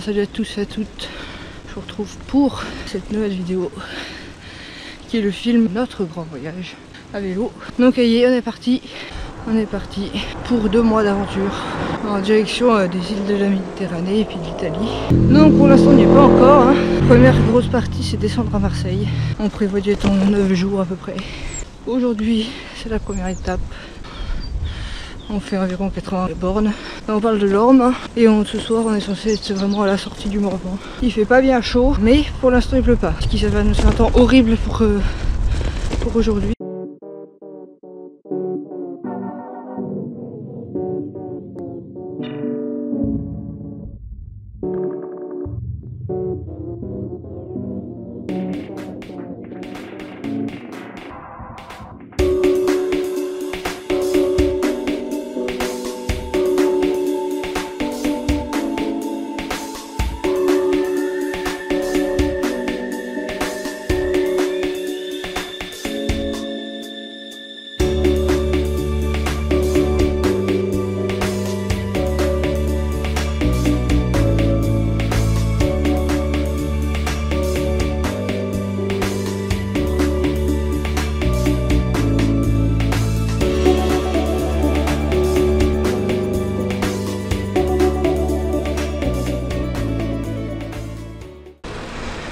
Bonsoir, salut à tous et à toutes. Je vous retrouve pour cette nouvelle vidéo qui est le film Notre Grand Voyage à vélo. Donc ça y est, on est parti pour 2 mois d'aventure en direction des îles de la Méditerranée et puis de l'Italie. Donc pour l'instant on n'y est pas encore, hein. Première grosse partie c'est descendre à Marseille. On prévoit d'y être en 9 jours à peu près. Aujourd'hui c'est la première étape. On fait environ 80 bornes. Là, on parle de l'Orme et ce soir on est censé être vraiment à la sortie du Morvan. Il fait pas bien chaud mais pour l'instant il pleut pas. Ce qui ça va nous faire un temps horrible pour aujourd'hui.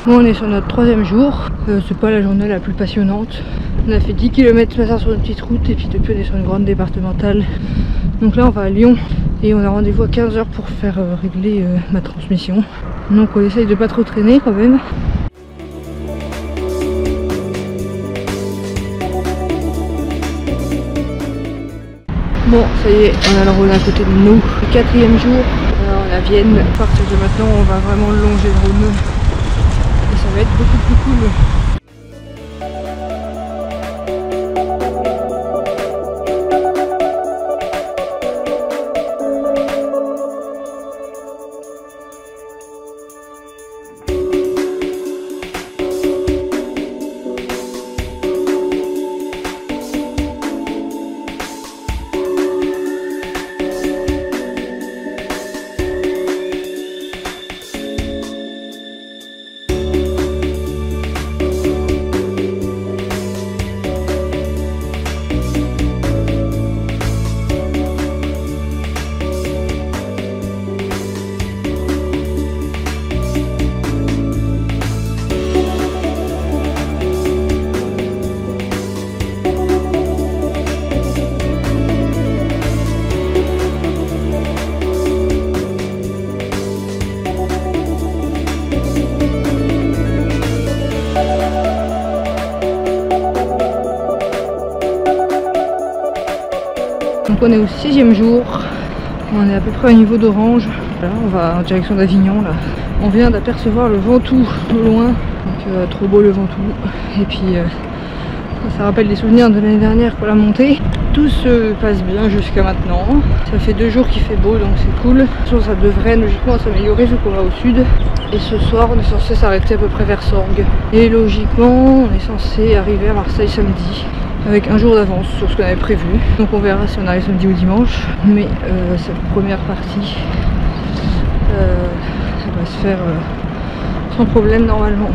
Bon, on est sur notre 3e jour, c'est pas la journée la plus passionnante. On a fait 10 km ce matin sur une petite route et puis depuis on est sur une grande départementale. Donc là on va à Lyon et on a rendez-vous à 15 h pour faire régler ma transmission. Donc on essaye de pas trop traîner quand même. Bon, ça y est, on a le Rhône à côté de nous. Le 4e jour, on est à Vienne. À partir de maintenant on va vraiment longer le Rhône. Ça va être beaucoup plus cool. Donc on est au 6e jour, on est à peu près au niveau d'Orange. Là on va en direction d'Avignon là. On vient d'apercevoir le Ventoux au loin, donc trop beau le Ventoux. Et puis ça rappelle des souvenirs de l'année dernière pour la montée. Tout se passe bien jusqu'à maintenant. Ça fait 2 jours qu'il fait beau donc c'est cool. Ça devrait logiquement s'améliorer vu qu'on va au sud. Et ce soir on est censé s'arrêter à peu près vers Sorgues. Et logiquement on est censé arriver à Marseille samedi, avec un jour d'avance sur ce qu'on avait prévu. Donc on verra si on arrive samedi ou dimanche. Mais cette première partie ça va se faire sans problème normalement.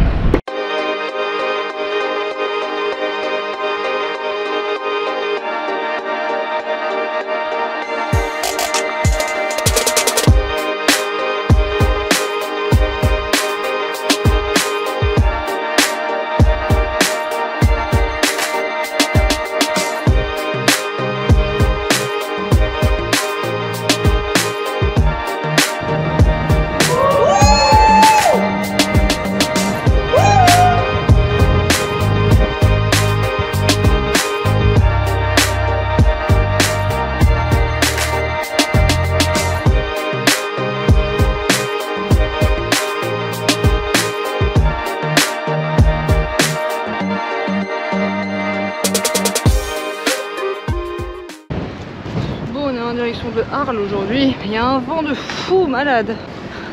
De Arles aujourd'hui, il y a un vent de fou malade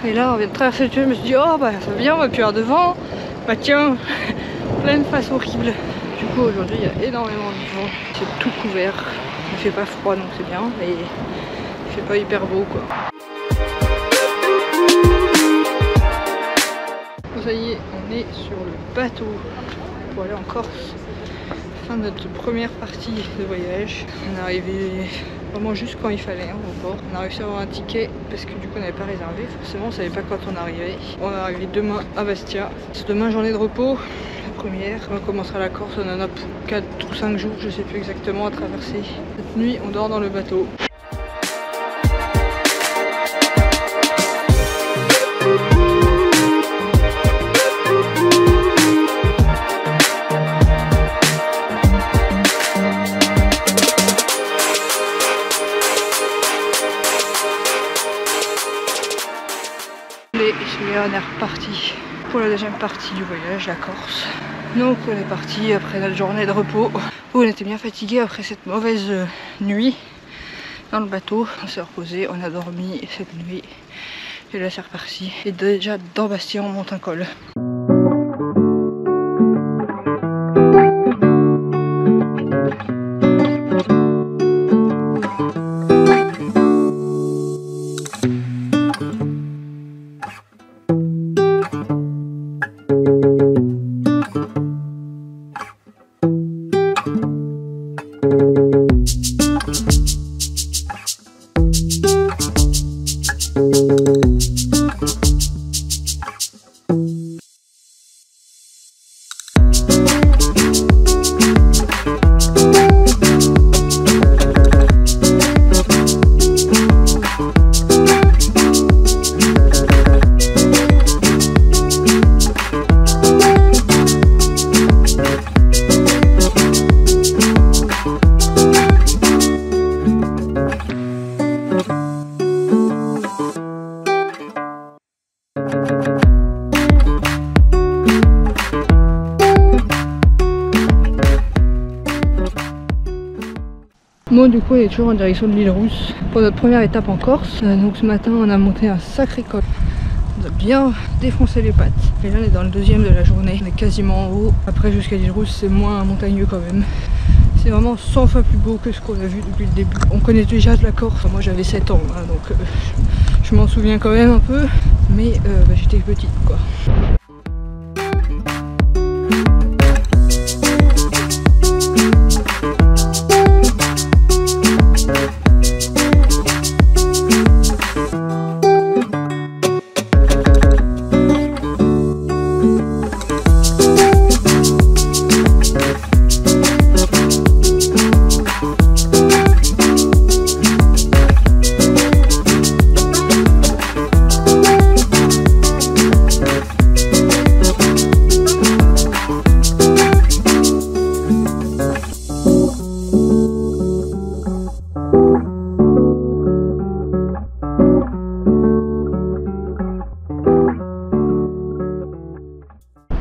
et là on vient de traverser le tunnel, je me suis dit oh bah ça va bien, on va plus avoir de vent, bah tiens, pleine face horrible. Du coup aujourd'hui il y a énormément de vent, c'est tout couvert, il fait pas froid donc c'est bien et il fait pas hyper beau quoi. Ça y est, on est sur le bateau pour aller en Corse. Fin de notre première partie de voyage. On est arrivé vraiment juste quand il fallait au port. On a réussi à avoir un ticket parce que du coup on n'avait pas réservé. Forcément on savait pas quand on arrivait. On est arrivé demain à Bastia. C'est demain journée de repos. La première. On commencera la Corse. On en a pour 4 ou 5 jours, je sais plus exactement, à traverser. Cette nuit on dort dans le bateau. On est reparti pour la deuxième partie du voyage, la Corse. Donc on est parti après notre journée de repos où on était bien fatigué après cette mauvaise nuit dans le bateau. On s'est reposé, on a dormi cette nuit et là c'est reparti. Et déjà dans Bastia on monte un col. Bon, du coup on est toujours en direction de l'île Rousse pour notre première étape en Corse. Donc ce matin on a monté un sacré col. On a bien défoncé les pattes. Et là on est dans le deuxième de la journée. On est quasiment en haut. Après jusqu'à l'île Rousse c'est moins montagneux quand même. C'est vraiment 100 fois plus beau que ce qu'on a vu depuis le début. On connaît déjà de la Corse. Enfin, moi j'avais 7 ans hein, donc je m'en souviens quand même un peu. Mais j'étais petite quoi.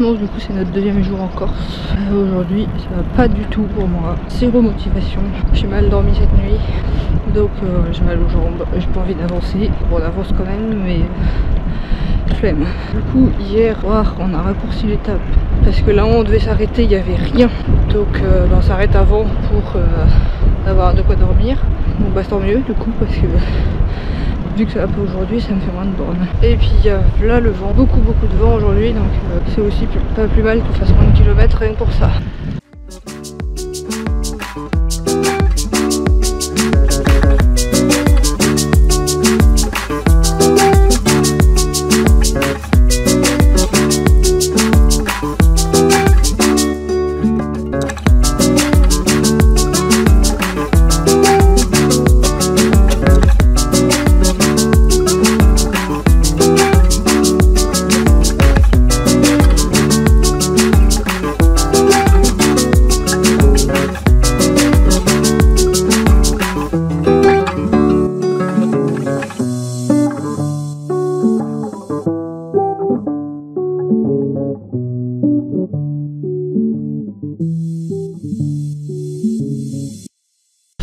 Bon, du coup c'est notre deuxième jour en Corse. Aujourd'hui ça va pas du tout pour moi. Zéro motivation. J'ai mal dormi cette nuit. Donc j'ai mal aux jambes. J'ai pas envie d'avancer. Bon, on avance quand même mais flemme. Du coup hier soir on a raccourci l'étape. Parce que là où on devait s'arrêter il n'y avait rien. Donc on s'arrête avant pour avoir de quoi dormir. Donc bah tant mieux du coup parce que vu que ça va pas aujourd'hui, ça me fait moins de bornes. Et puis là le vent, beaucoup de vent aujourd'hui, donc c'est aussi pas plus mal qu'on fasse moins de kilomètres rien que pour ça.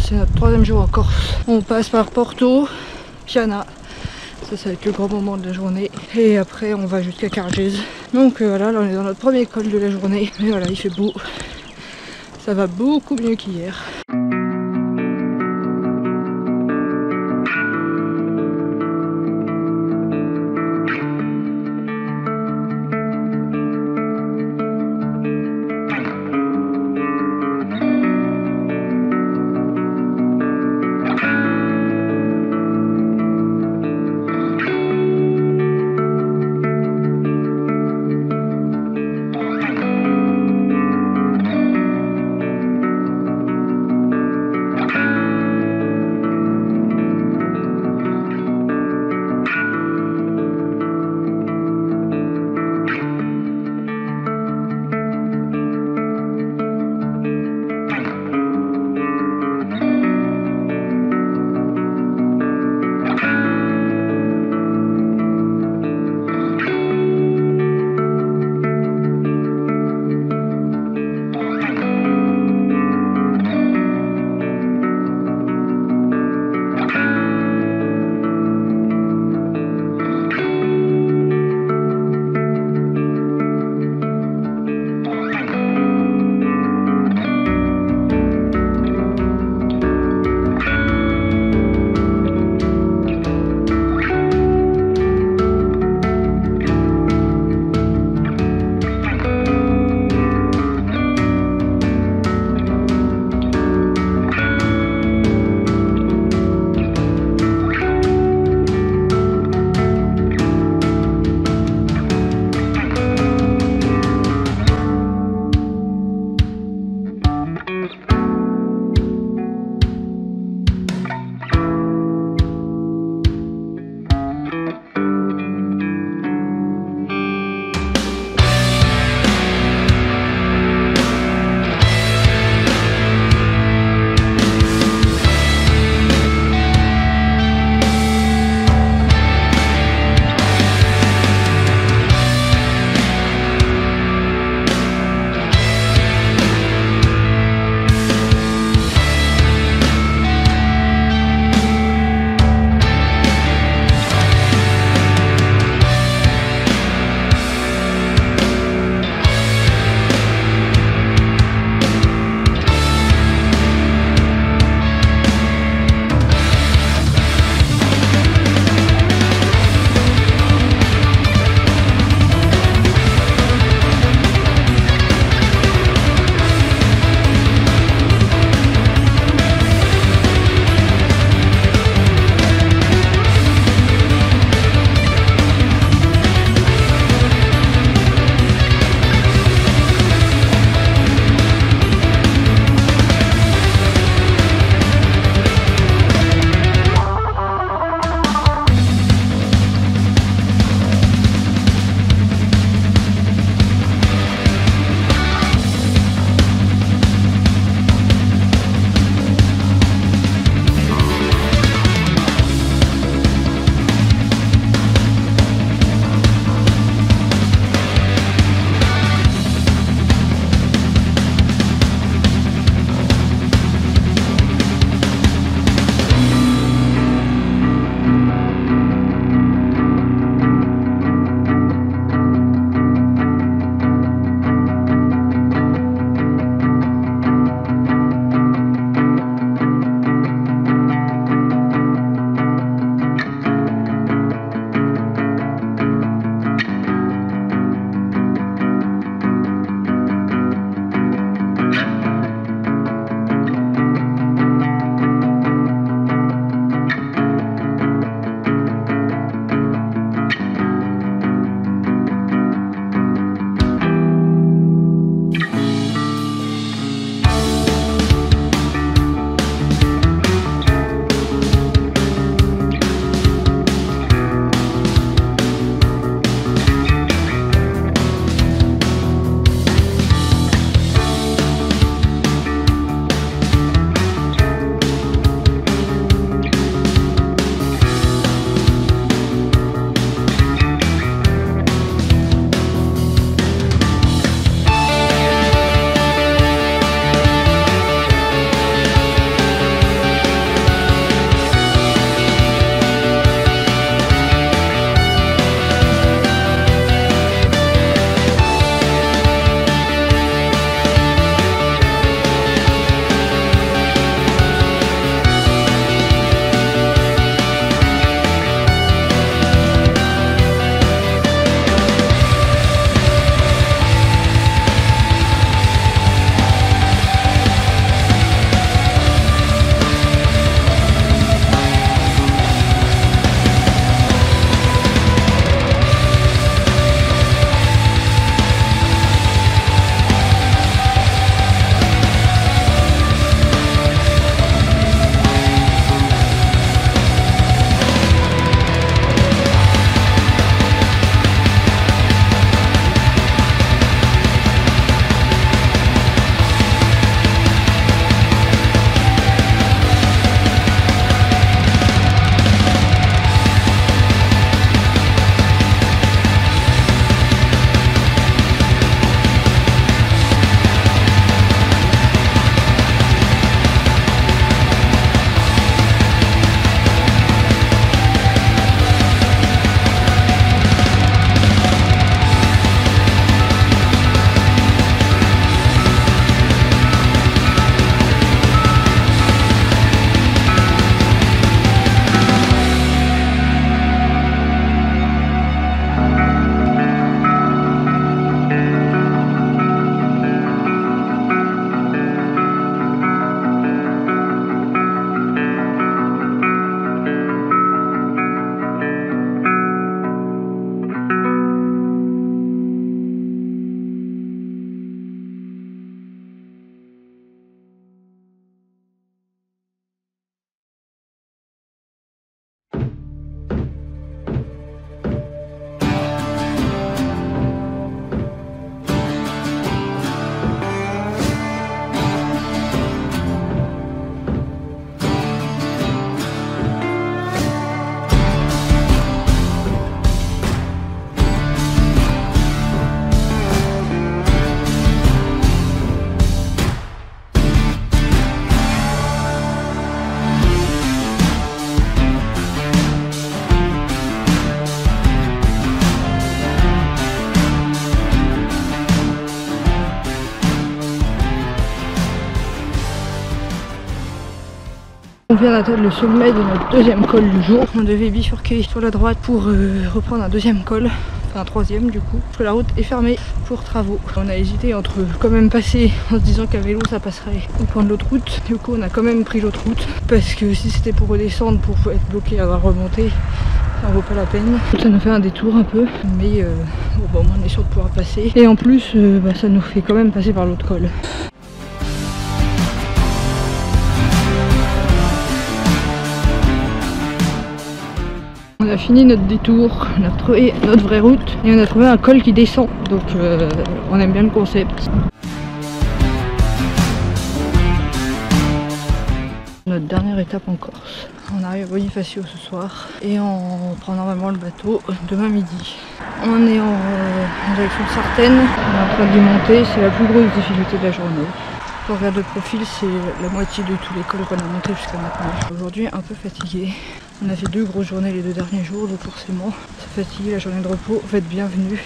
C'est notre troisième jour en Corse. On passe par Porto, Piana. Ça va être le grand moment de la journée. Et après on va jusqu'à Cargèse. Donc voilà, là on est dans notre premier col de la journée. Mais voilà, il fait beau. Ça va beaucoup mieux qu'hier. On vient d'atteindre le sommet de notre deuxième col du jour. On devait bifurquer sur la droite pour reprendre un deuxième col, enfin un troisième du coup, parce que la route est fermée pour travaux. On a hésité entre quand même passer en se disant qu'à vélo ça passerait ou prendre l'autre route. Du coup on a quand même pris l'autre route parce que si c'était pour redescendre, pour être bloqué à remonter, ça vaut pas la peine. Ça nous fait un détour un peu, mais bon, on est sûr de pouvoir passer. Et en plus, ça nous fait quand même passer par l'autre col. On a fini notre détour, on a trouvé notre vraie route et on a trouvé un col qui descend, donc on aime bien le concept. Notre dernière étape en Corse. On arrive à Bonifacio ce soir et on prend normalement le bateau demain midi. On est en direction de Sartène, on est en train d'y monter, c'est la plus grosse difficulté de la journée. Quand on regarde le profil, c'est la moitié de tous les cols qu'on a montés jusqu'à maintenant. Aujourd'hui, un peu fatigué. On a fait 2 grosses journées les 2 derniers jours, donc forcément, ça fatigue. La journée de repos va être bienvenue.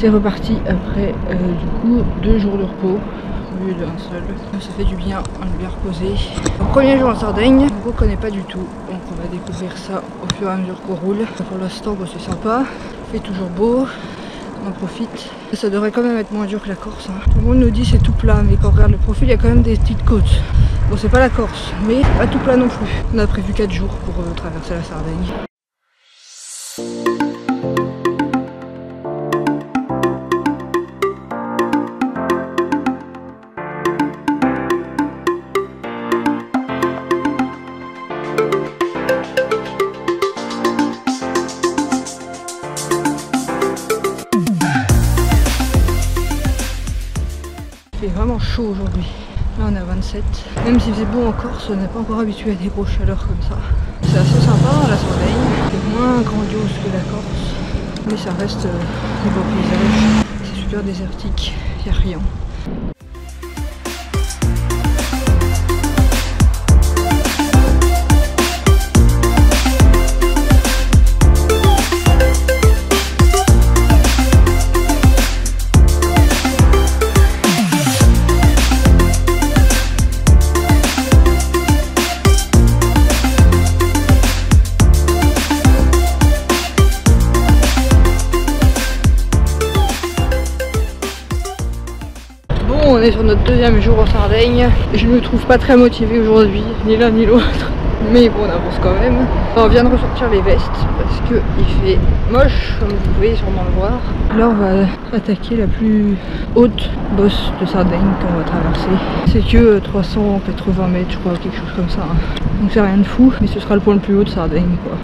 C'est reparti après du coup 2 jours de repos au lieu d'un seul. Ça fait du bien, on est bien reposé. Le premier jour en Sardaigne, on ne connaît pas du tout, donc on va découvrir ça au fur et à mesure qu'on roule. Pour l'instant c'est sympa, il fait toujours beau, on en profite. Ça devrait quand même être moins dur que la Corse. Tout le monde nous dit c'est tout plat, mais quand on regarde le profil il y a quand même des petites côtes. Bon c'est pas la Corse, mais pas tout plat non plus. On a prévu 4 jours pour traverser la Sardaigne. Il fait vraiment chaud aujourd'hui. Là on est à 27. Même s'il faisait beau en Corse, on n'est pas encore habitué à des grosses chaleurs comme ça. C'est assez sympa la Sardaigne. C'est moins grandiose que la Corse. Mais ça reste des beaux paysages. C'est super désertique. Il n'y a rien. On est sur notre deuxième jour en Sardaigne. Je ne me trouve pas très motivée aujourd'hui, ni l'un ni l'autre. Mais bon, on avance quand même. On vient de ressortir les vestes parce qu'il fait moche, comme vous pouvez sûrement le voir. Là, on va attaquer la plus haute bosse de Sardaigne qu'on va traverser. C'est que 380 mètres, je crois, quelque chose comme ça. Donc c'est rien de fou, mais ce sera le point le plus haut de Sardaigne, quoi.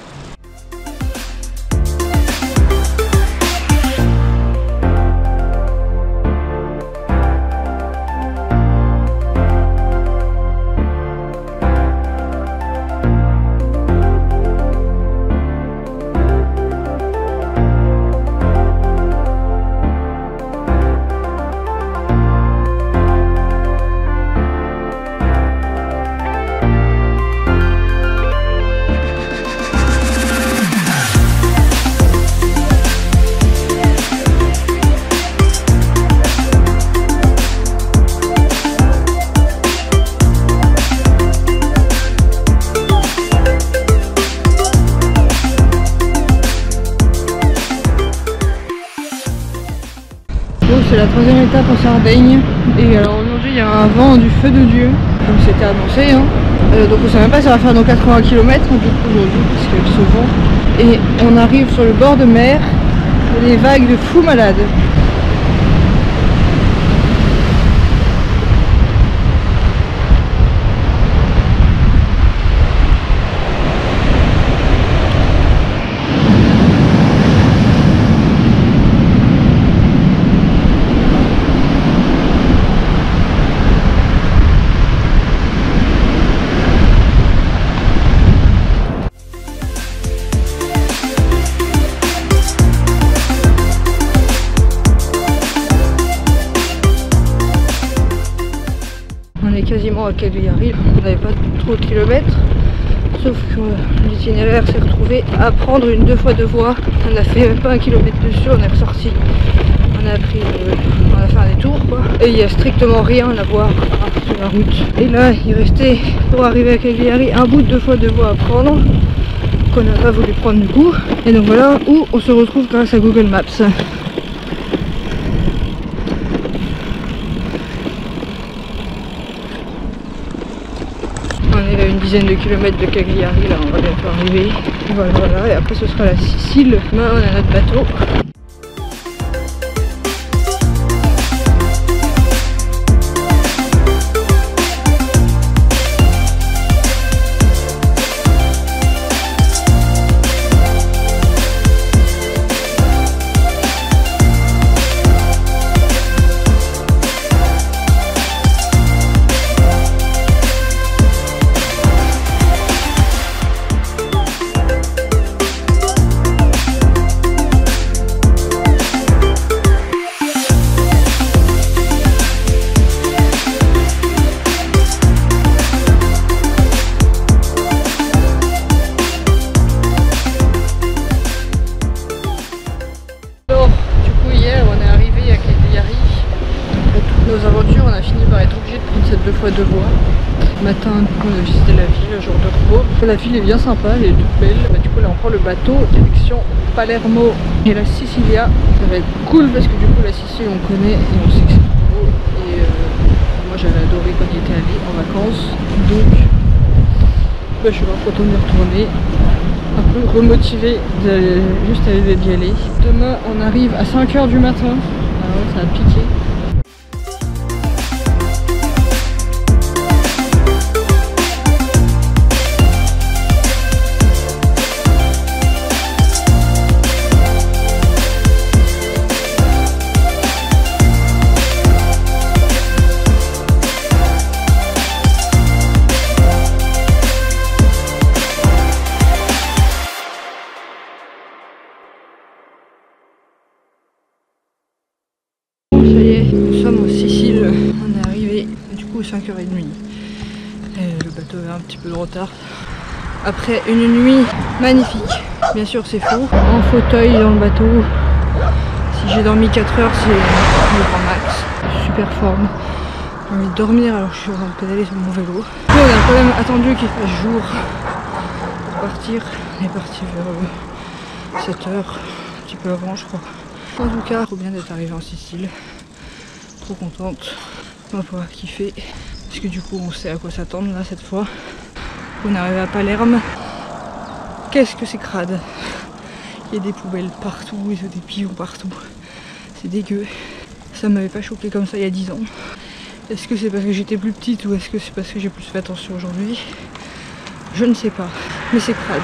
C'est la troisième étape en Sardaigne et alors aujourd'hui il y a un vent du feu de Dieu comme c'était annoncé hein. Donc on sait même pas si ça va faire nos 80 km du coup aujourd'hui parce qu'avec ce vent. Et on arrive sur le bord de mer, des vagues de fous malades. Quasiment à Cagliari, on n'avait pas trop de kilomètres, sauf que l'itinéraire s'est retrouvé à prendre une 2x2 voies. On a fait même pas 1 kilomètre dessus, on est ressorti, on a fait un détour quoi, et il n'y a strictement rien à voir sur la route. Et là il restait pour arriver à Cagliari un bout de 2x2 voies à prendre qu'on n'a pas voulu prendre du coup, et donc voilà où on se retrouve grâce à Google Maps. On est à une dizaine de kilomètres de Cagliari, là on va bientôt arriver. Voilà, et après ce sera la Sicile. Demain on a notre bateau. De voies. Matin, du coup, on a visité la ville, jour de repos. La ville est bien sympa, elle est toute belle. Du coup, là, on prend le bateau, direction Palermo et la Sicilia. Ça va être cool parce que du coup, la Sicile, on connaît et on sait que c'est trop beau. Et moi, j'avais adoré quand il était allé en vacances. Donc, je suis vraiment contente d'y retourner. Un peu remotivée juste à l'idée d'y aller. Demain, on arrive à 5 h du matin. Alors, ça a piqué. Nous sommes en Sicile, on est arrivé du coup 5h30. Le bateau a un petit peu de retard. Après une nuit magnifique, bien sûr c'est faux. En fauteuil dans le bateau, si j'ai dormi 4 heures c'est le grand max. Super forme. J'ai envie de dormir alors que je suis en train de pédaler sur mon vélo. On a quand même attendu qu'il fasse jour pour partir. On est parti vers 7 h, un petit peu avant je crois. En tout cas, trop bien d'être arrivé en Sicile. Trop contente. On va pouvoir kiffer. Parce que du coup, on sait à quoi s'attendre là cette fois. On est arrivé à Palerme. Qu'est-ce que c'est crade. Il y a des poubelles partout, il y a des pigeons partout. C'est dégueu. Ça m'avait pas choqué comme ça il y a 10 ans. Est-ce que c'est parce que j'étais plus petite ou est-ce que c'est parce que j'ai plus fait attention aujourd'hui? Je ne sais pas. Mais c'est crade.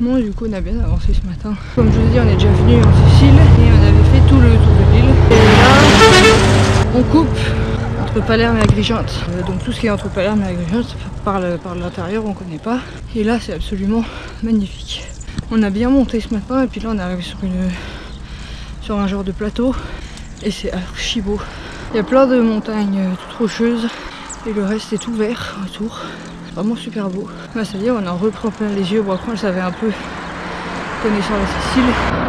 Bon, du coup on a bien avancé ce matin. Comme je vous ai dit, on est déjà venu en Sicile et on avait fait tout le tour de l'île. Et là, on coupe entre Palerme et Agrigente. Donc tout ce qui est entre Palerme et Agrigente, par l'intérieur, on connaît pas. Et là, c'est absolument magnifique. On a bien monté ce matin et puis là, on est arrivé sur un genre de plateau et c'est archi beau. Il y a plein de montagnes toutes rocheuses et le reste est tout vert autour. Vraiment super beau. Bah, ça y est, on en reprend plein les yeux. Bon, après, on le savait un peu connaissant la Sicile,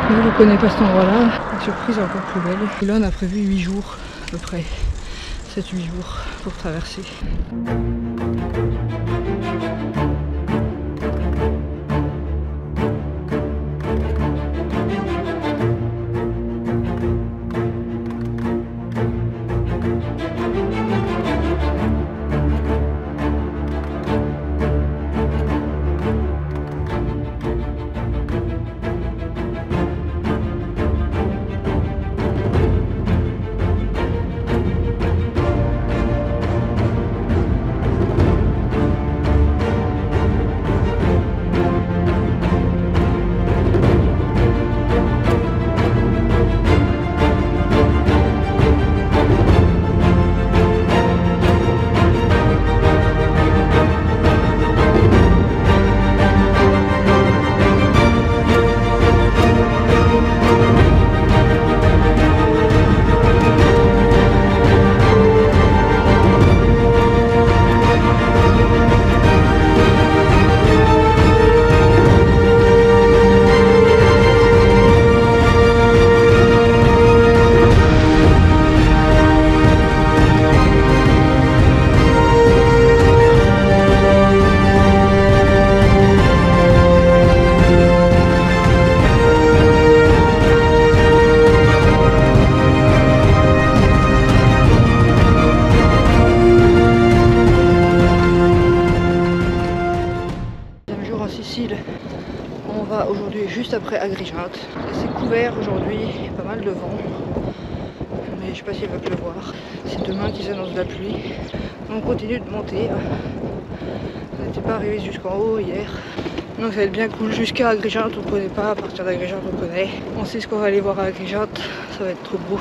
mais je ne connais pas cet endroit-là. La surprise est encore plus belle. Et là, on a prévu 8 jours à peu près. 7-8 jours pour traverser. On va aujourd'hui juste après Agrigente. C'est couvert aujourd'hui, il y a pas mal de vent, mais je sais pas s'il va pleuvoir. C'est demain qu'ils annoncent de la pluie. On continue de monter. On n'était pas arrivé jusqu'en haut hier. Donc ça va être bien cool. Jusqu'à Agrigente on connaît pas, à partir d'Agrigente on connaît. On sait ce qu'on va aller voir à Agrigente, ça va être trop beau.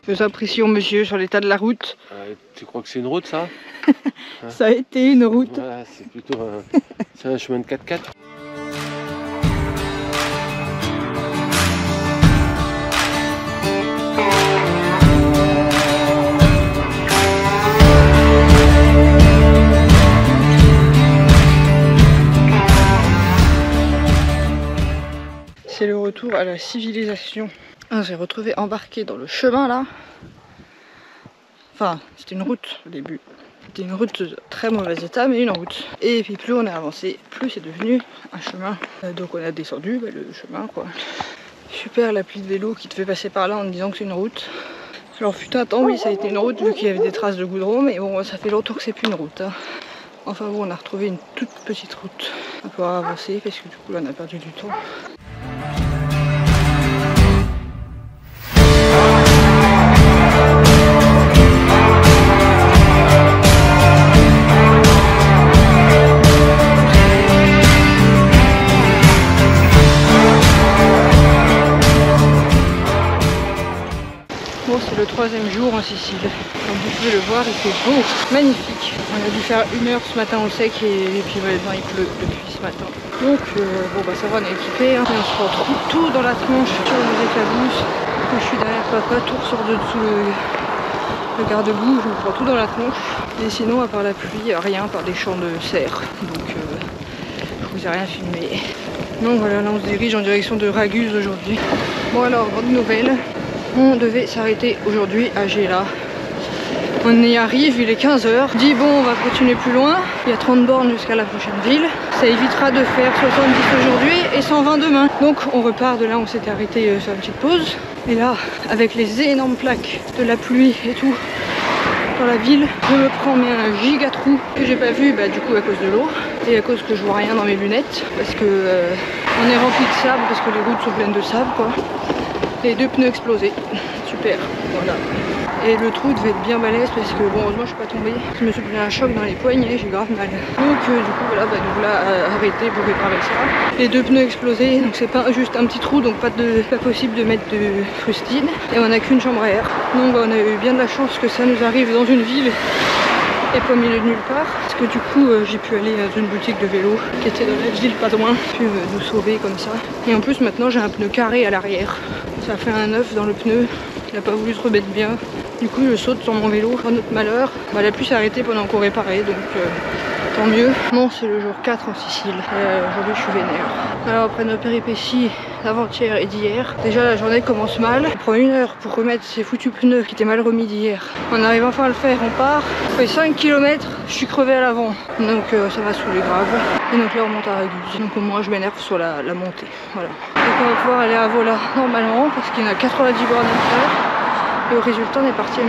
Faisons pression, monsieur, sur l'état de la route. Tu crois que c'est une route, ça? Ça a été une route. Voilà, c'est plutôt un chemin de 4x4. C'est le retour à la civilisation. J'ai retrouvé embarqué dans le chemin là. Enfin, c'était une route au début. C'était une route de très mauvais état, mais une route. Et puis plus on a avancé, plus c'est devenu un chemin. Donc on a descendu le chemin quoi. Super l'appli de vélo qui te fait passer par là en te disant que c'est une route. Alors fut un temps, oui, ça a été une route vu qu'il y avait des traces de goudron, mais bon, ça fait longtemps que c'est plus une route. Hein. Enfin bon, on a retrouvé une toute petite route. On va pouvoir avancer parce que du coup là on a perdu du temps. Bon, c'est le 3e jour en Sicile. Comme vous pouvez le voir, il fait beau, magnifique. On a dû faire 1 heure ce matin au sec et puis maintenant il pleut depuis ce matin. Donc bon bah ça va, on est équipé, hein. Et on se retrouve tout dans la tronche sur les éclabousses. Quand je suis derrière papa, tout ressort de dessous le garde-boue, je me prends tout dans la tronche. Et sinon, à part la pluie, rien, par des champs de serre. Donc je vous ai rien filmé. Donc voilà, là on se dirige en direction de Raguse aujourd'hui. Bon alors, grande nouvelle, on devait s'arrêter aujourd'hui à Gela. On y arrive, il est 15 h. Dit bon, on va continuer plus loin. Il y a 30 bornes jusqu'à la prochaine ville. Ça évitera de faire 70 aujourd'hui et 120 demain. Donc on repart de là où on s'était arrêté sur une petite pause. Et là, avec les énormes plaques de la pluie et tout dans la ville, je me prends mais un giga trou que j'ai pas vu du coup à cause de l'eau et à cause que je vois rien dans mes lunettes parce que on est rempli de sable parce que les routes sont pleines de sable quoi. Les 2 pneus explosés. Super, voilà. Et le trou devait être bien balèze parce que bon, heureusement je suis pas tombée. Je me suis pris un choc dans les poignets, j'ai grave mal. Donc du coup voilà, nous voilà arrêté pour réparer ça. Les 2 pneus explosés, donc c'est pas juste un petit trou, donc pas possible de mettre de frustine. Et on n'a qu'une chambre à air. Donc on a eu bien de la chance que ça nous arrive dans une ville et pas au milieu de nulle part. Parce que du coup j'ai pu aller dans une boutique de vélo qui était dans la ville pas loin, puis nous sauver comme ça. Et en plus maintenant j'ai un pneu carré à l'arrière. Ça a fait un œuf dans le pneu. Il n'a pas voulu se remettre bien. Du coup je saute sur mon vélo, un autre malheur. La pluie s'est arrêtée pendant qu'on réparait, donc tant mieux. Bon, c'est le jour 4 en Sicile. Aujourd'hui je suis vénère. Alors après nos péripéties d'avant-hier et d'hier, déjà la journée commence mal. On prend 1 heure pour remettre ces foutus pneus qui étaient mal remis d'hier. On arrive enfin à le faire, on part. On fait 5 km, je suis crevée à l'avant. Donc ça va saouler grave. Et donc là on monte à Raguse. Donc au moins je m'énerve sur la montée. Voilà. Donc on va pouvoir aller à Vola normalement parce qu'il y en a 90 bornes à faire. Et au résultat on est parti à 12h30.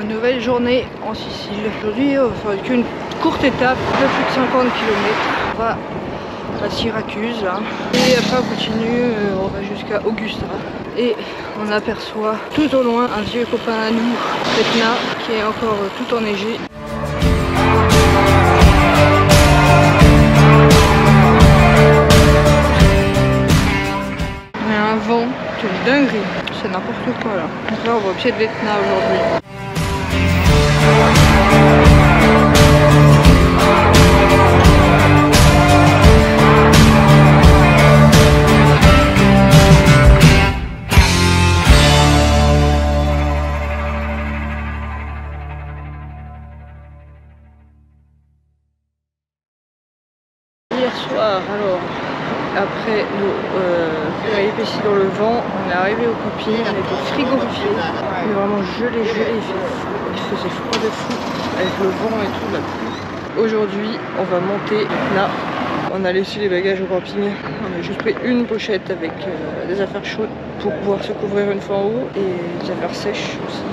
Nouvelle journée en Sicile. Aujourd'hui, on va faire qu'une courte étape de plus de 50 km. On va à Syracuse là. Et après on continue, on va jusqu'à Augusta. Et on aperçoit tout au loin un vieux copain à nous, Etna, qui est encore tout enneigé. Il y a un vent, c'est une dinguerie, c'est n'importe quoi là. Donc là on va au pied de l'Etna aujourd'hui. Hier soir, alors, après nos péripéties dans le vent, on est arrivé au camping, on était frigorifié, mais vraiment gelé, il faisait froid de fou, avec le vent et tout, la pluie. Aujourd'hui, on va monter là, on a laissé les bagages au camping, on a juste pris une pochette avec des affaires chaudes pour pouvoir se couvrir une fois en haut, et des affaires sèches aussi.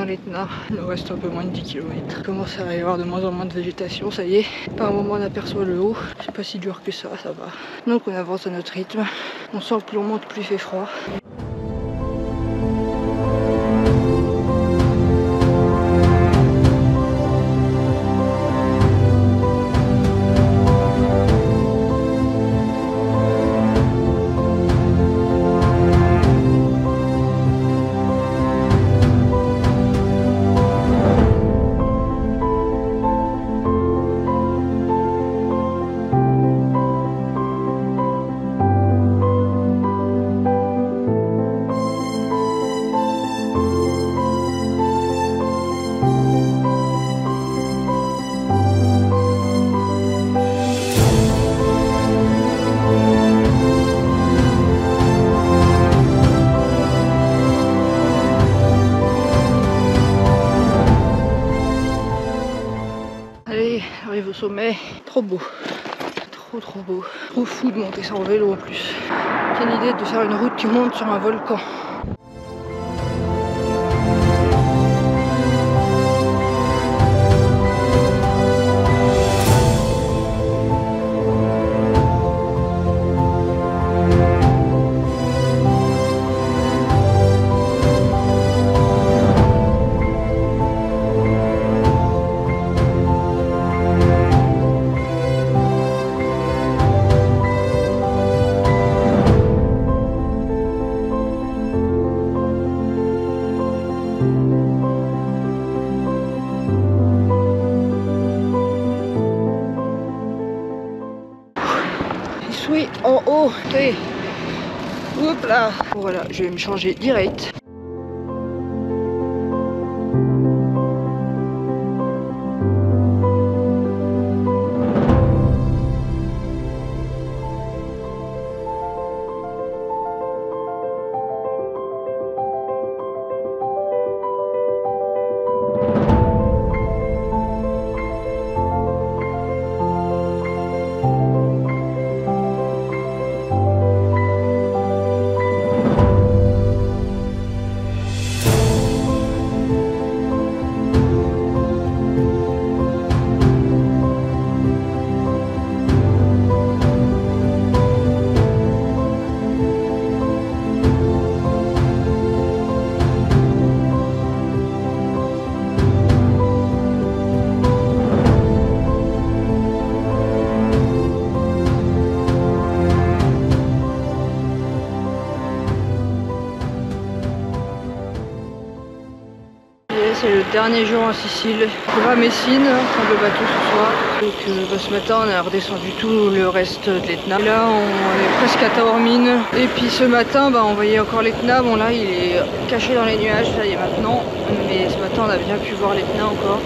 l'Etna. Il nous reste un peu moins de 10 km. Il commence à y avoir de moins en moins de végétation, ça y est. Par un moment on aperçoit le haut. C'est pas si dur que ça va. Donc on avance à notre rythme. On sent que plus on monte, plus il fait froid. Allez, j'arrive au sommet. Trop beau. Trop beau. Trop fou de monter ça en vélo en plus. Quelle idée de faire une route qui monte sur un volcan. Oui, en haut, et hop là. Voilà, je vais me changer direct. C'est le dernier jour en Sicile. On va à Messine, prendre le bateau ce soir. Donc ce matin on a redescendu tout le reste de l'Etna. Là on est presque à Taormine. Et puis ce matin on voyait encore l'Etna. Bon là il est caché dans les nuages, ça y est maintenant. Mais ce matin on a bien pu voir l'Etna encore.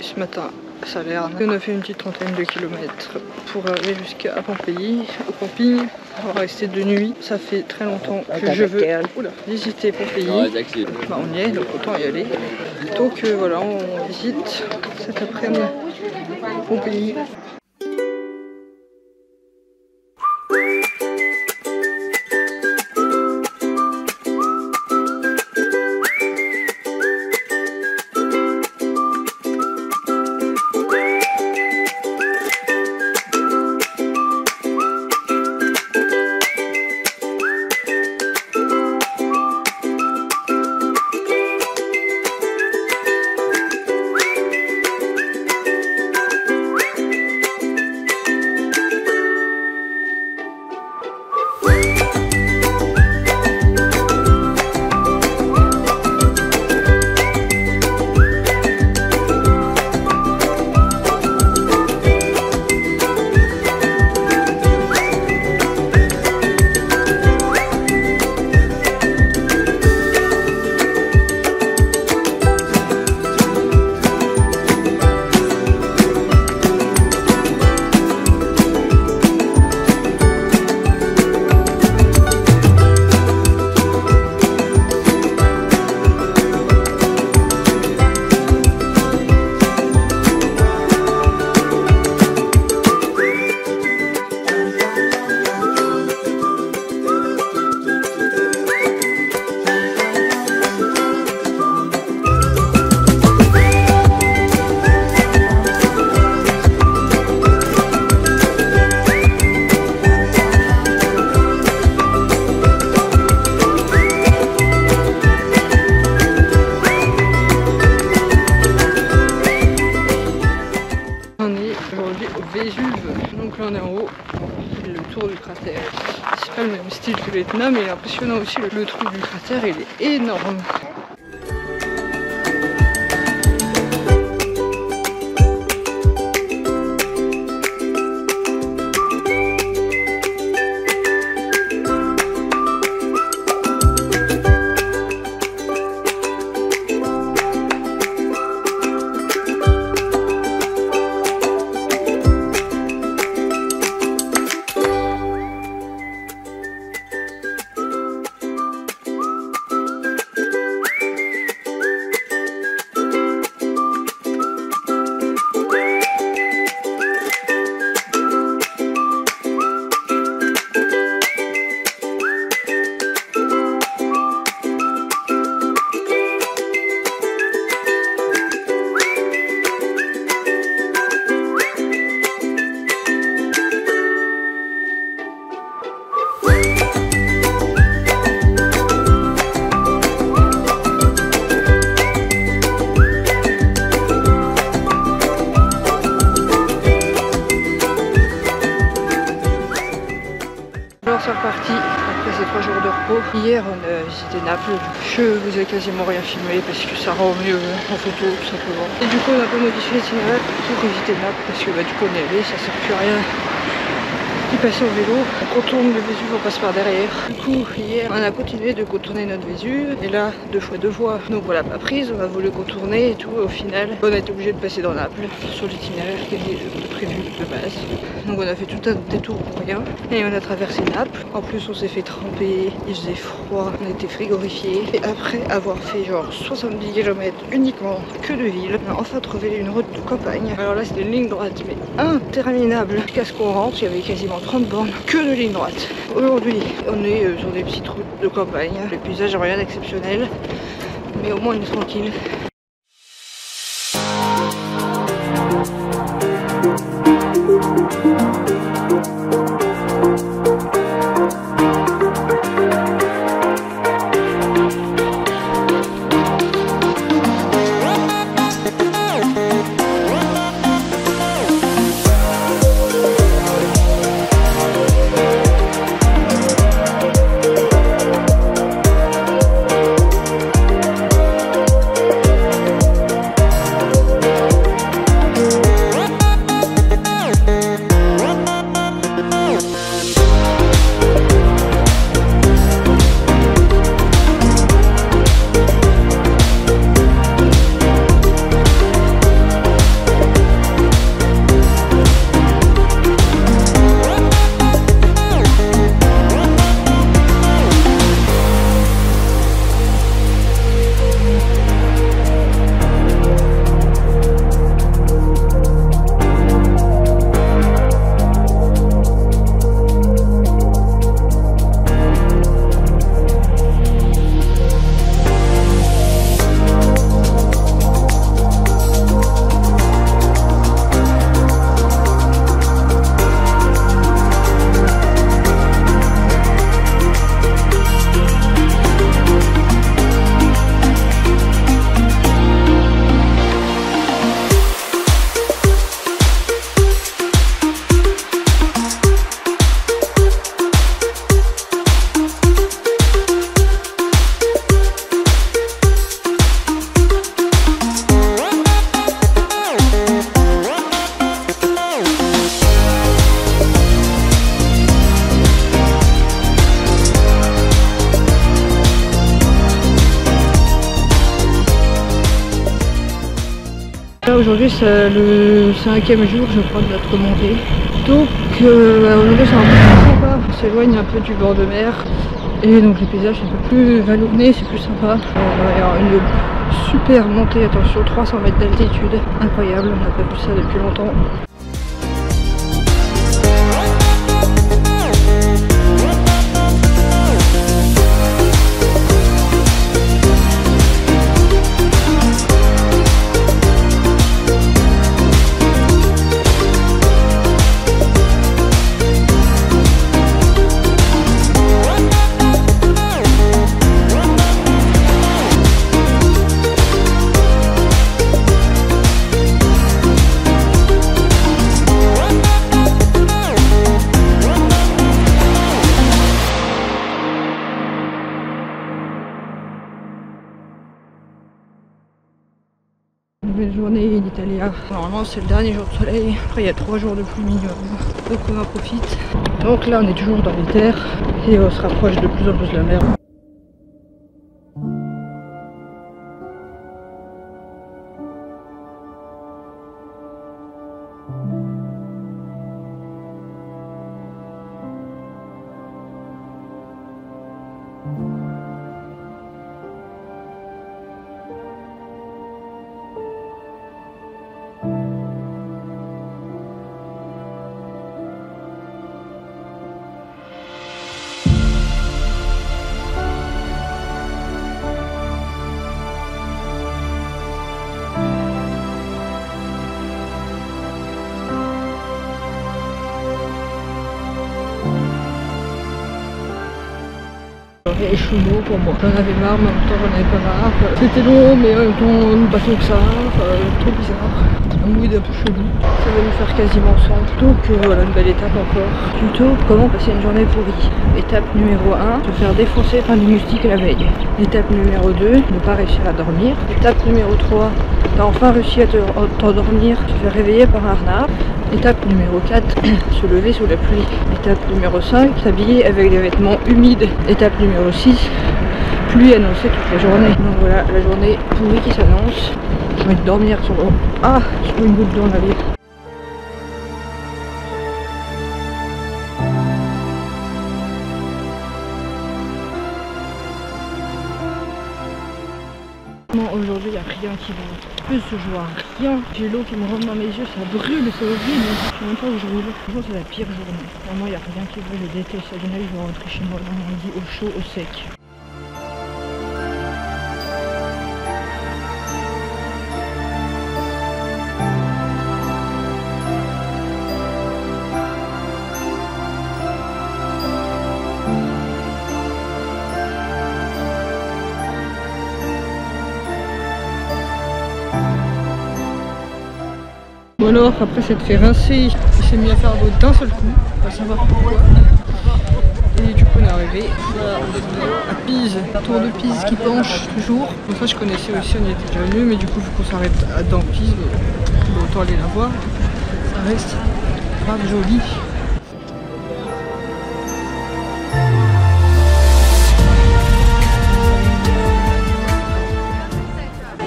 Ce matin à Salerne, on a fait une petite trentaine de kilomètres pour arriver jusqu'à Pompéi, au camping. On va rester de nuit. Ça fait très longtemps que je veux visiter Pompéi. Bah, on y est, donc autant y aller. Donc voilà, on visite cet après-midi Pompéi. tour du cratère. C'est pas le même style que l'Etna, mais il est impressionnant aussi. Le trou du cratère, il est énorme. C'est reparti après ces 3 jours de repos. Hier on a visité Naples. Je vous ai quasiment rien filmé parce que ça rend mieux en photo tout simplement. Et du coup on a un peu modifié l'itinéraire pour visiter Naples parce que du coup on est allé, ça sert plus à rien d'y passer au vélo. On contourne le Vésuve, on passe par derrière. Du coup hier on a continué de contourner notre Vésuve et là 2 fois 2 voies. Donc on l'a pas prise, on a voulu contourner et tout. Au final on a été obligé de passer dans Naples sur l'itinéraire qui était prévu de base. Donc on a fait tout un détour pour rien et on a traversé Naples. En plus on s'est fait tremper, il faisait froid, on était frigorifiés. Et après avoir fait genre 70 km uniquement que de ville, on a enfin trouvé une route de campagne. Alors là c'était une ligne droite mais interminable. Jusqu'à ce qu'on rentre, il y avait quasiment 30 bornes que de ligne droite. Aujourd'hui on est sur des petites routes de campagne. Le paysage n'a rien d'exceptionnel mais au moins on est tranquille. Aujourd'hui c'est le 5e jour je crois de notre montée. Donc aujourd'hui c'est un peu plus sympa, on s'éloigne un peu du bord de mer. Et donc les paysages sont un peu plus vallonnés, c'est plus sympa. Il y a une super montée, attention 300 mètres d'altitude, incroyable, on n'a pas vu ça depuis longtemps. Belle journée in Italia. Normalement c'est le dernier jour de soleil, après il y a 3 jours de pluie minimum, donc on en profite. Donc là on est toujours dans les terres et on se rapproche de plus en plus de la mer. Et chelou pour moi. J'en avais marre, mais en même temps j'en avais pas marre. C'était long, mais en même temps pas tant que ça. Trop bizarre. Un mood un peu chelou. Ça va nous faire quasiment 100. Donc voilà, une belle étape encore. Tuto, comment passer une journée pourrie. Étape numéro 1, se faire défoncer par des moustiques la veille. Étape numéro 2, ne pas réussir à dormir. Étape numéro 3, t'as enfin réussi à t'endormir, te faire réveiller par un renard. Étape numéro 4, se lever sous la pluie. Étape numéro 5, s'habiller avec des vêtements humides. Étape numéro 6, pluie annoncée toute la journée. Donc voilà, la journée pourrie qui s'annonce. J'ai envie de dormir sur une goutte d'eau dans la vie. Aujourd'hui il n'y a rien qui va. Je se joie rien. J'ai l'eau qui me rentre dans mes yeux, ça brûle, c'est horrible. Je sais même pas où je roule. Franchement c'est la pire journée. Vraiment il n'y a rien qui va, je déteste la journée, je vais rentrer chez moi dans mon lit au chaud, au sec. Ou alors après s'être fait rincer, il s'est mis à faire l'eau d'un seul coup, on va savoir pourquoi. Et du coup on est arrivé voilà, à Pise, tour de Pise qui penche toujours. Donc ça je connaissais aussi, on y était déjà venu, mais du coup vu qu'on s'arrête dans Pise, autant aller la voir. Ça reste grave joli.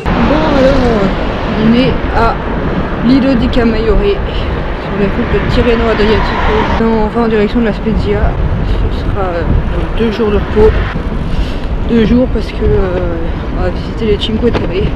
Bon alors on est à Lido di Camaiore, sur la route de Tirreno Adriatico. On va en direction de la Spezia. Ce sera 2 jours de repos. 2 jours parce que on va visiter les Cinque Terre.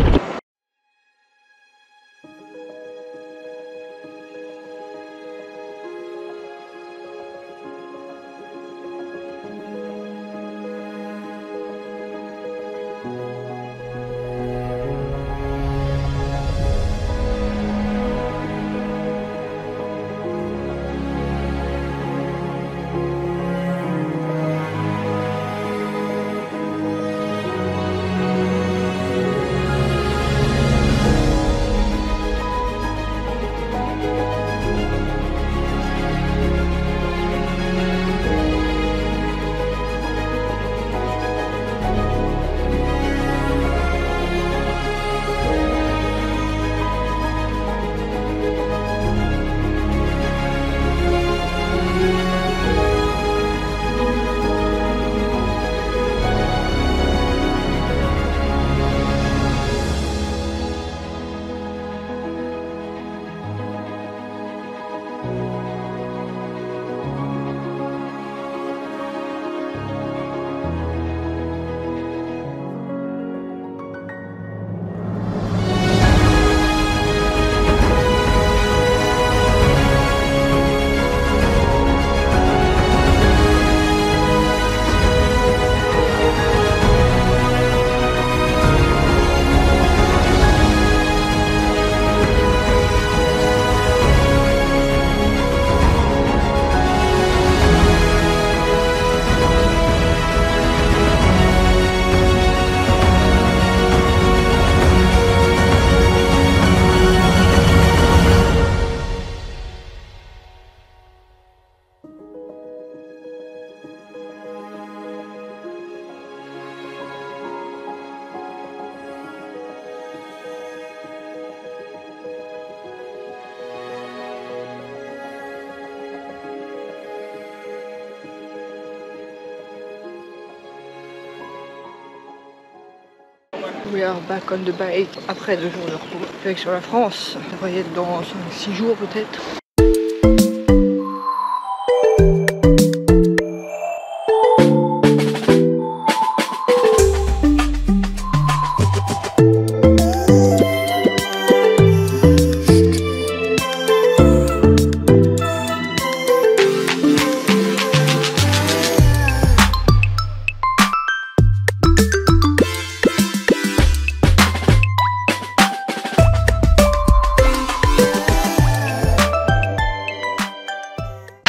We are back on the bike après 2 jours de repos. Avec sur la France, ça devrait être dans 5-6 jours peut-être.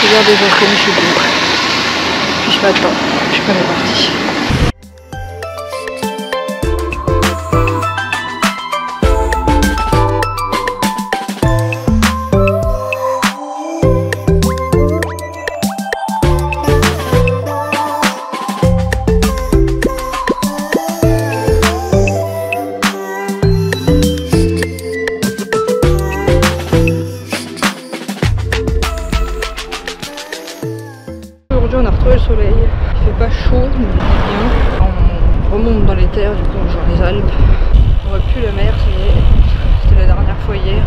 Regardez, j'ai reconnu chez vous. Puis je m'attends, je suis pas partie. On a retrouvé le soleil, il fait pas chaud, mais bien. On remonte dans les terres, du coup on rejoint les Alpes. On voit plus la mer, c'était la dernière fois hier.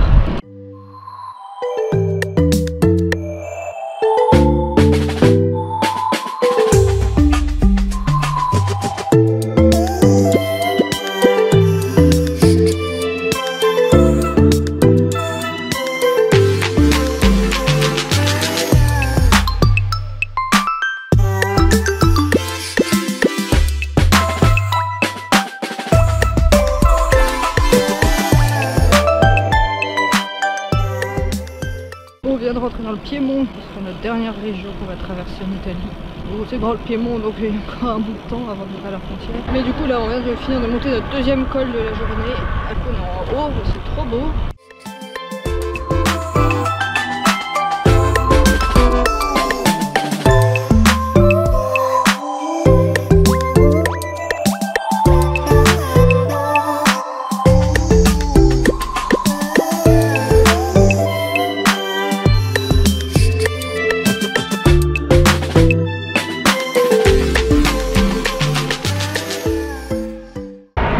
On vient de rentrer dans le Piémont, c'est notre dernière région qu'on va traverser en Italie. Bon, c'est grand le Piémont, donc il y a encore un bout de temps avant d'arriver à la frontière. Mais du coup là on vient de finir de monter notre 2e col de la journée. On est en haut, c'est trop beau.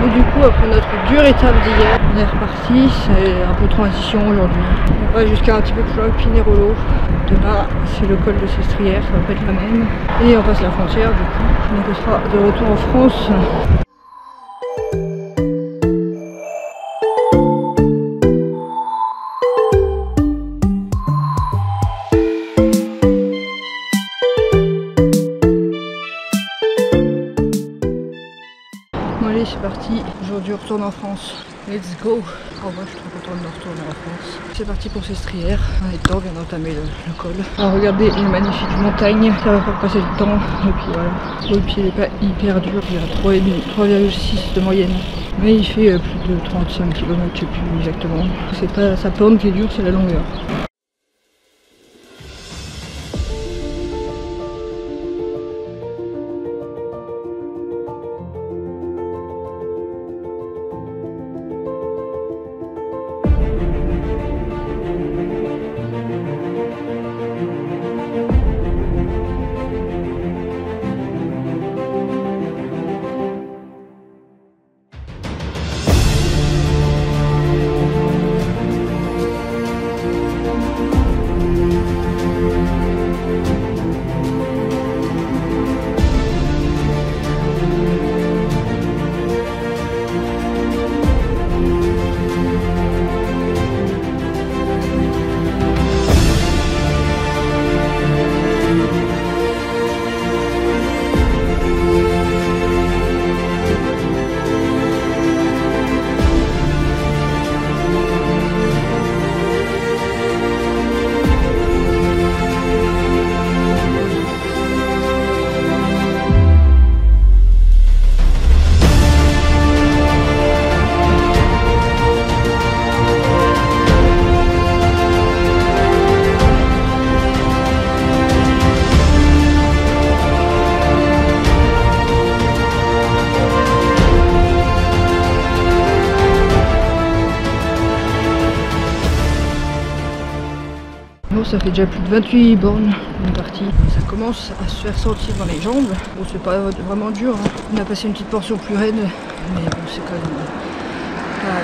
Du coup, après notre dure étape d'hier, on est reparti, c'est un peu de transition aujourd'hui. On va jusqu'à un petit peu plus loin, Pinerolo. De là, c'est le col de Sestrières, ça va pas être la même. Et on passe la frontière du coup, donc on sera de retour en France. Bon allez, c'est parti, aujourd'hui on retourne en France, let's go. Oh moi je suis trop contente de retourner en France. C'est parti pour Sestrières, on est dedans, on vient d'entamer le col. Alors regardez les magnifiques montagnes, ça va faire passer le temps, et puis voilà. Le pied n'est pas hyper dur, il y a 3,6 de moyenne. Mais il fait plus de 35 km, je sais plus exactement. C'est pas sa pente qui est dure, c'est la longueur. Bon, ça fait déjà plus de 28 bornes, on est parti. Ça commence à se faire sentir dans les jambes. Bon, c'est pas vraiment dur, hein. On a passé une petite portion plus raide, mais bon, c'est quand même pas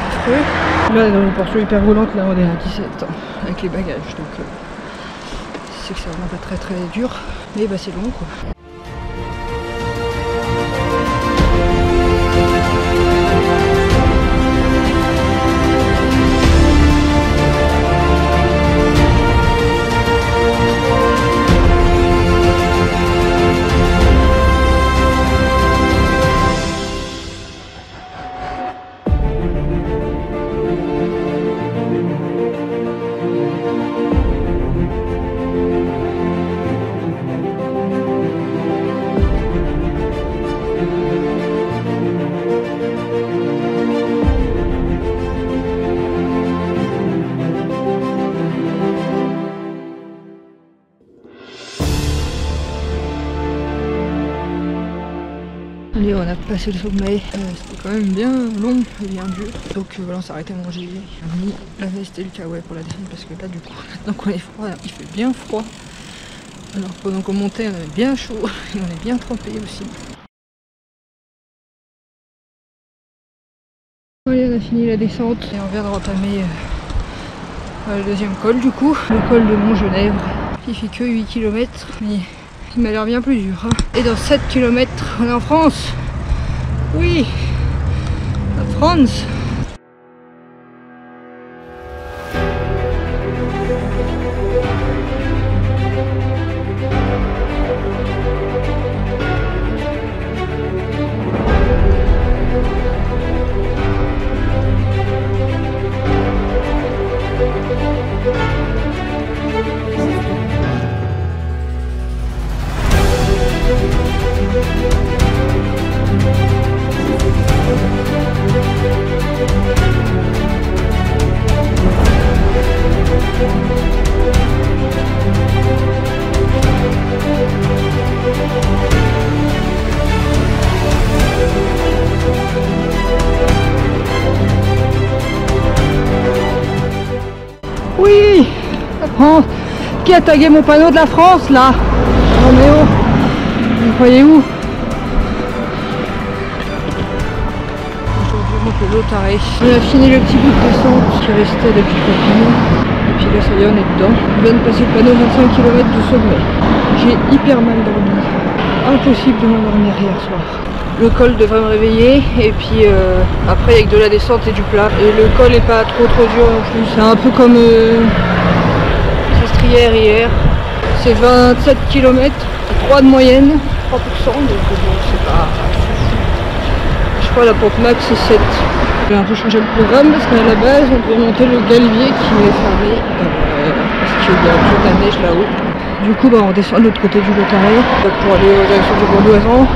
affreux. Là, on est dans une portion hyper roulante, là on est à 17 avec les bagages, donc c'est que c'est vraiment pas très dur, mais bah c'est long quoi. Allez, on a passé le sommet, c'était quand même bien long et bien dur. Donc voilà, on s'est arrêté à manger. On a mis la veste et le kawaii pour la descente parce que là du coup, maintenant qu'on est froid, il fait bien froid. Alors pendant qu'on montait, on avait bien chaud et on est bien trempé aussi. Allez, on a fini la descente et on vient de rentamer le deuxième col du coup, le col de Montgenèvre. Il fait que 8 km, mais il m'a l'air bien plus dur. Hein. Et dans 7 km, on est en France. Oui, la France. Oui, la France. Qui a tagué mon panneau de la France là? Oh mais oh, vous croyez où? Aujourd'hui on monte le Lotaré. On a fini le petit bout de descente qui restait depuis le confinement. Et puis là ça y est, on est dedans. On vient de passer le panneau 25 km du sommet. J'ai hyper mal dormi. Impossible de m'endormir hier soir. Le col devrait me réveiller et puis après avec de la descente et du plat. Et le col est pas trop dur non plus. C'est un peu comme Sestrière hier. C'est 27 km, 3 de moyenne, 3%, donc bon, c'est pas... Je crois la pente max c'est 7. J'ai un peu changé le programme parce qu'à la base on devait monter le Galibier qui est fermé parce qu'il y a toujours de la neige là-haut. Du coup bah, on descend de l'autre côté du Lotaré pour aller en direction du Bourg-d'Oisans.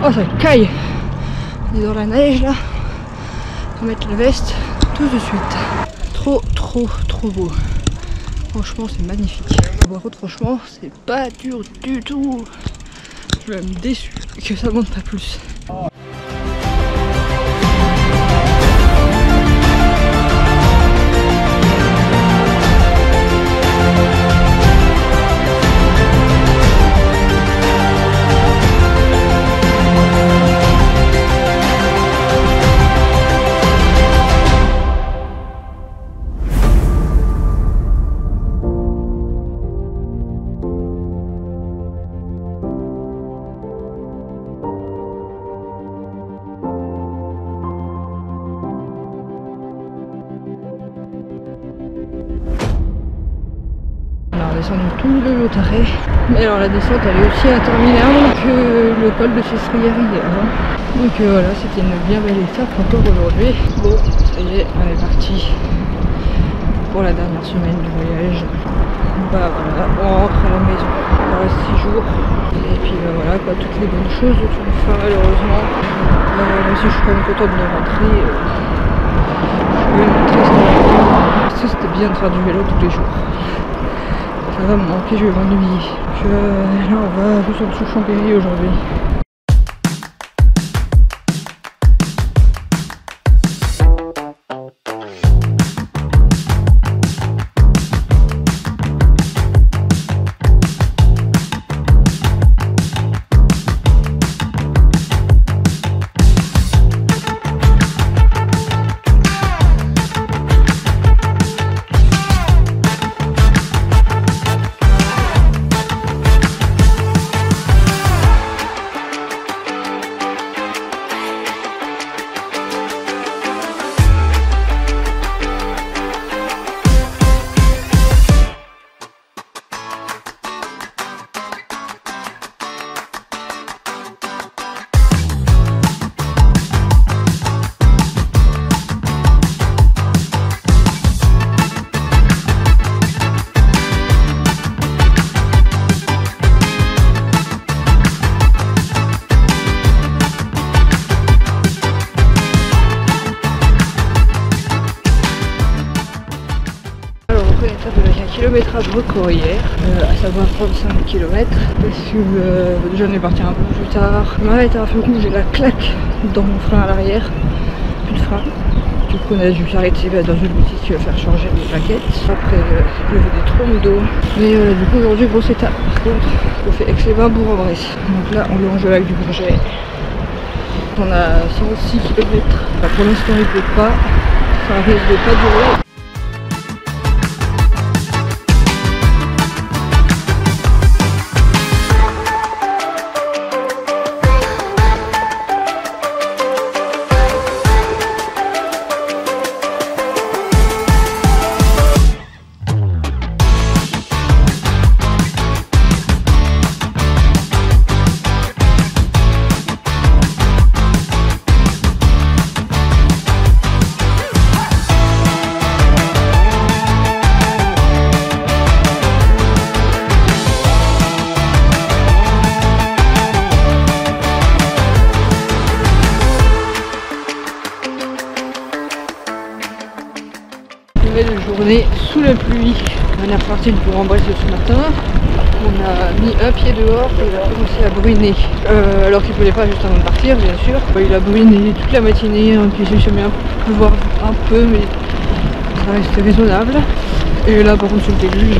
Oh, ça caille. On est dans la neige là. On va mettre la veste tout de suite. Trop beau. Franchement, c'est magnifique. Par contre, franchement, c'est pas dur du tout. Je suis même déçue que ça monte pas plus. Descendu tout le long taré. Mais alors la descente elle est aussi interminable que le col de Fessrières hier. Donc voilà, c'était une bien belle étape encore aujourd'hui. Bon, ça y est, on est parti pour la dernière semaine du voyage. Bah voilà, on rentre à la maison, il reste 6 jours. Et puis bah, voilà quoi, toutes les bonnes choses ont une fin malheureusement. Même si je suis quand même contente de rentrer, je suis même triste parce que c'était bien de faire du vélo tous les jours. Ça va me manquer, je vais m'ennuyer. Là on va plus en dessous Champéry aujourd'hui. Kilométrage record hier, à savoir 35 km, parce que déjà on est parti un peu plus tard. Je m'arrête à un feu rouge et la claque dans mon frein à l'arrière, plus de frein. Du coup on a dû s'arrêter dans une boutique qui va faire changer les plaquettes. Après il y avait des trompes d'eau. Mais du coup aujourd'hui grosse étape. Par contre on fait Aix-les-Bains-Bourg-en-Bresse. Donc là on longe le lac du Bourget. On a 106 km. Pour l'instant il ne pleut pas, ça risque de pas durer. Belle journée sous la pluie. On est reparti de Bourg-en-Bresse ce matin. On a mis un pied dehors et il a commencé à bruiner. Alors qu'il ne voulait pas juste avant de partir, bien sûr. Il a bruiné toute la matinée, puis il s'est mis à pleuvoir un peu, mais ça restait raisonnable. Et là, par contre, c'est le déluge.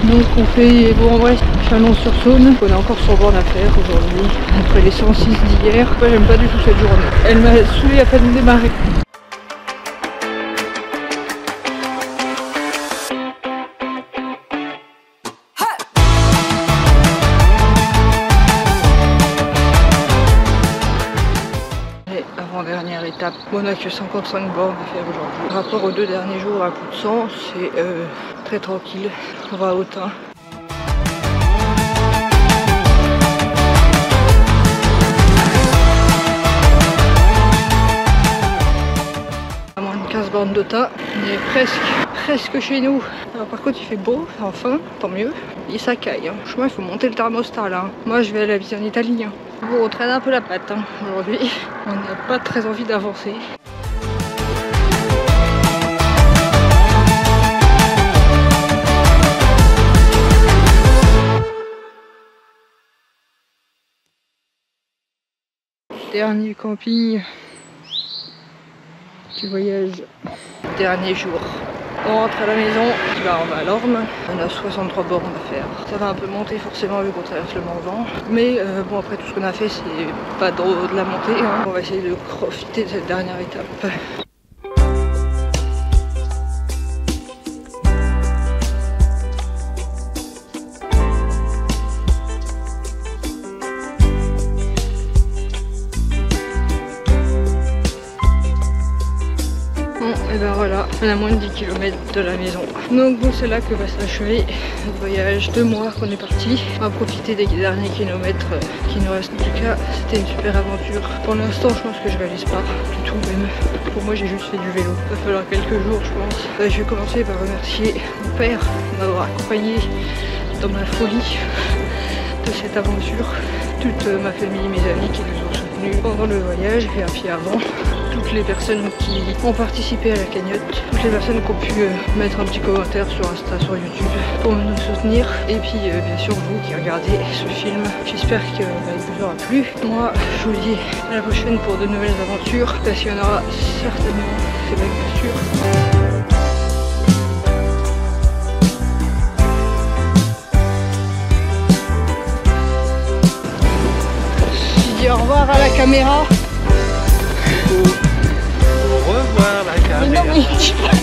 Donc on fait Bourg-en-Bresse, Chalon-sur-Saône. On a encore 100 bornes à faire aujourd'hui, après les 106 d'hier. Moi, j'aime pas du tout cette journée. Elle m'a saoulée à peine démarrer. Dernière étape, on a que 55 bornes à faire aujourd'hui. Par rapport aux 2 derniers jours à plus de 100, c'est très tranquille. On va à Autun. À moins de 15 bornes d'Autun, on est presque chez nous. Alors par contre il fait beau, enfin, tant mieux. Et ça caille. Franchement il faut monter le thermostat là. Moi je vais aller habiter en Italie. Bon, on traîne un peu la patte hein, aujourd'hui. On n'a pas très envie d'avancer. Dernier camping du voyage, dernier jour. On rentre à la maison, on va à l'Orme, on a 63 bornes à faire. Ça va un peu monter forcément vu qu'on traverse le Morvan. Mais bon, après tout ce qu'on a fait, c'est pas de la montée. Hein. On va essayer de profiter de cette dernière étape. Et ben voilà, on a moins de 10 km de la maison. Donc bon, c'est là que va s'achever notre voyage. 2 mois qu'on est parti. On va profiter des derniers kilomètres qui nous restent. En tout cas, c'était une super aventure. Pour l'instant, je pense que je réalise pas du tout même. Pour moi, j'ai juste fait du vélo. Il va falloir quelques jours, je pense. Je vais commencer par remercier mon père de m'avoir accompagné dans ma folie de cette aventure. Toute ma famille, mes amis qui nous ont soutenus pendant le voyage et puis avant. Toutes les personnes qui ont participé à la cagnotte, toutes les personnes qui ont pu mettre un petit commentaire sur Insta, sur YouTube pour nous soutenir. Et puis bien sûr vous qui regardez ce film. J'espère qu'il vous aura plu. Moi je vous dis à la prochaine pour de nouvelles aventures. Parce qu'il y en aura certainement, c'est même pas sûr. Je dis au revoir à la caméra. Au revoir la caméra. Mais non, mais...